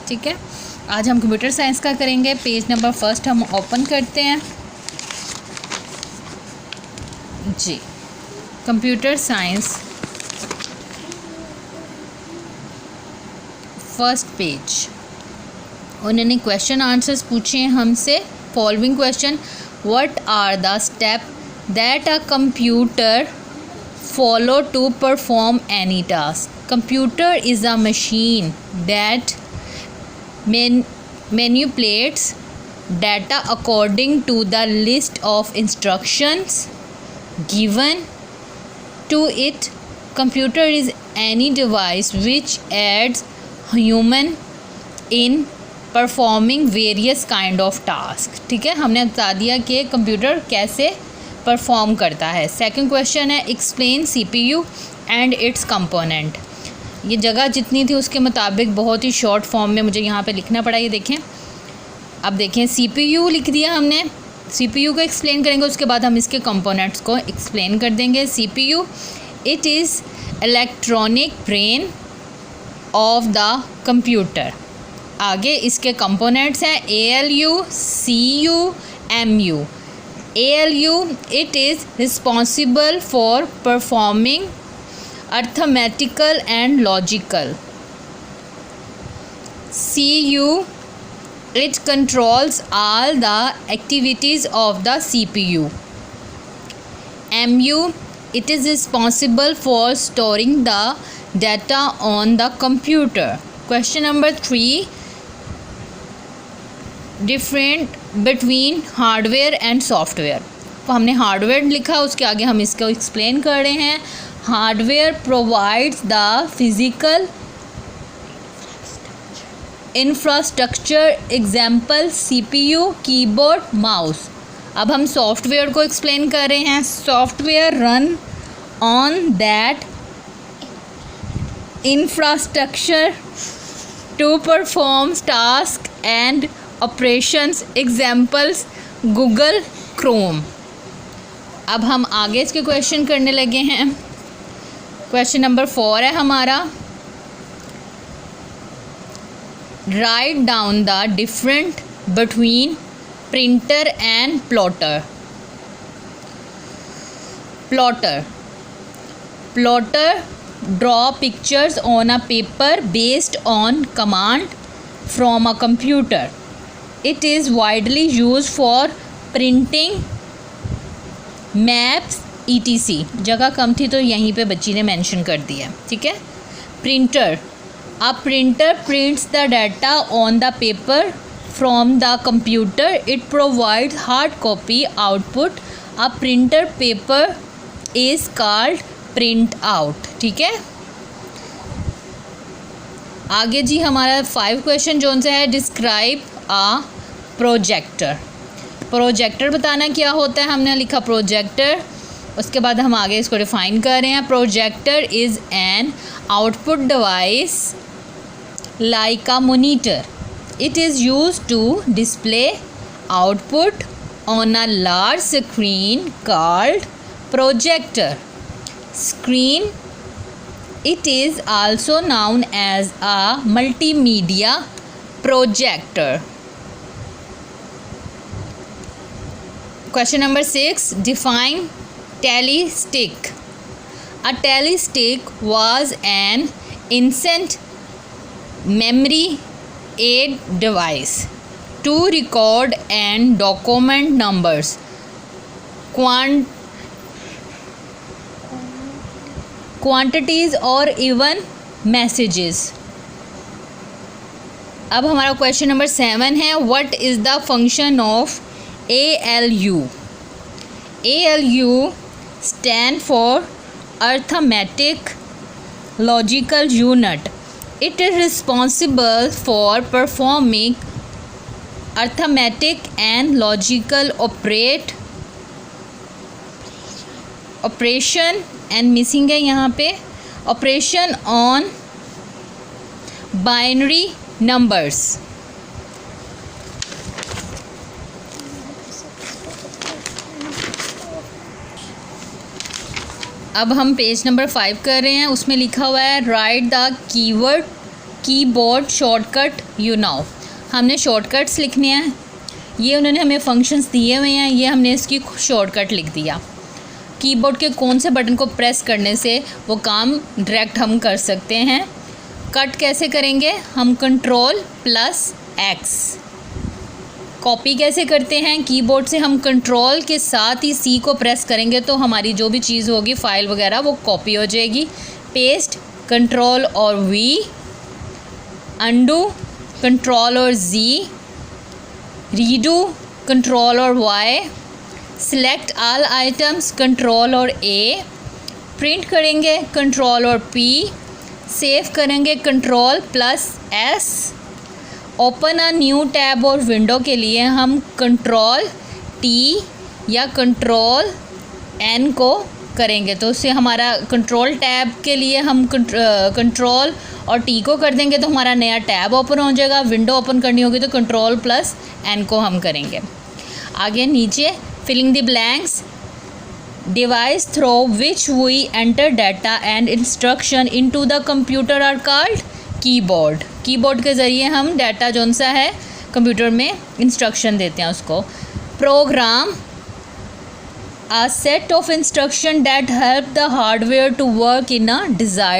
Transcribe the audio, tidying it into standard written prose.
ठीक है। आज हम कंप्यूटर साइंस का करेंगे। पेज नंबर फर्स्ट हम ओपन करते हैं जी। Computer science first page. उन्होंने क्वेश्चन आंसर्स पूछे हैं हमसे। Following question, what are the step that a computer follow to perform any task? Computer is a machine that manipulates data according to the list of instructions given to it. Computer is any device which aids human in performing various kind of tasks. ठीक है, हमने बता दिया कि computer कैसे perform करता है। Second question है, explain CPU and it's component. ये जगह जितनी थी उसके मुताबिक बहुत ही शॉर्ट फॉर्म में मुझे यहाँ पे लिखना पड़ा। ये देखें, अब देखें CPU लिख दिया हमने। CPU को एक्सप्लेन करेंगे, उसके बाद हम इसके कंपोनेंट्स को एक्सप्लेन कर देंगे। CPU it is electronic brain of the computer. आगे इसके कंपोनेंट्स हैं ALU, CU, MU। ALU it is responsible for performing arithmetical and logical. CU it controls all the activities of the CPU. MU it is responsible for storing the data on the computer. Question number 3, different between hardware and software. तो हमने hardware लिखा, उसके आगे हम इसको explain कर रहे हैं। Hardware provides the physical infrastructure, example CPU, keyboard, mouse. अब हम सॉफ्टवेयर को एक्सप्लेन कर रहे हैं। Software run on that infrastructure to perform task and operations, examples Google Chrome. अब हम आगे इसके क्वेश्चन करने लगे हैं। क्वेश्चन नंबर 4 है हमारा, write down the different between printer and plotter. Plotter draw pictures on a paper based on command from a computer. It is widely used for printing maps etc. जगह कम थी तो यहीं पे बच्ची ने मेंशन कर दिया। ठीक है, printer, a printer prints the data on the paper from the computer. It provides hard copy output. A printer paper is called print out. ठीक है, आगे जी हमारा 5 क्वेश्चन जोन से है, डिस्क्राइब आ प्रोजेक्टर। प्रोजेक्टर बताना क्या होता है, हमने लिखा प्रोजेक्टर। उसके बाद हम आगे इसको डिफाइन कर रहे हैं। Projector is an output device like a monitor. It is use to display output on a large screen called projector screen. It is also known as a multimedia projector. Question number 6, define telestick. A telestick was an instant memory aid device to record and document numbers, quantities और even messages. अब हमारा question number 7 है, what is the function of ALU. ALU stand for arithmetic logical unit. It is responsible for performing arithmetic and logical operation and missing है यहाँ पे, operation on binary numbers. अब हम page number 5 कर रहे हैं, उसमें लिखा हुआ है right the keyboard shortcut you now, हमने शॉर्टकट्स लिखने हैं, ये उन्होंने हमें फंक्शंस दिए हुए हैं, ये हमने इसकी शॉर्टकट लिख दिया। कीबोर्ड के कौन से बटन को प्रेस करने से वो काम डायरेक्ट हम कर सकते हैं। कट कैसे करेंगे हम, Ctrl+X। कॉपी कैसे करते हैं, कीबोर्ड से हम कंट्रोल के साथ ही C को प्रेस करेंगे तो हमारी जो भी चीज़ होगी फाइल वगैरह वो कॉपी हो जाएगी। पेस्ट कंट्रोल और V, अंडू कंट्रोल और Z, रीडू कंट्रोल और Y, select all items control और A, प्रिंट करेंगे कंट्रोल और P, सेव करेंगे Ctrl+S, open a new tab और विंडो के लिए हम Ctrl+T या Ctrl+N को करेंगे, तो उससे हमारा कंट्रोल टैब के लिए हम कंट्रोल और T को कर देंगे तो हमारा नया टैब ओपन हो जाएगा। विंडो ओपन करनी होगी तो Ctrl+N को हम करेंगे। आगे नीचे filling the blanks, device through which we enter data and instruction into the computer are called keyboard. Keyboard के ज़रिए हम डाटा जौन सा है कंप्यूटर में इंस्ट्रक्शन देते हैं उसको। Program a set of instruction that help the hardware to work in a desired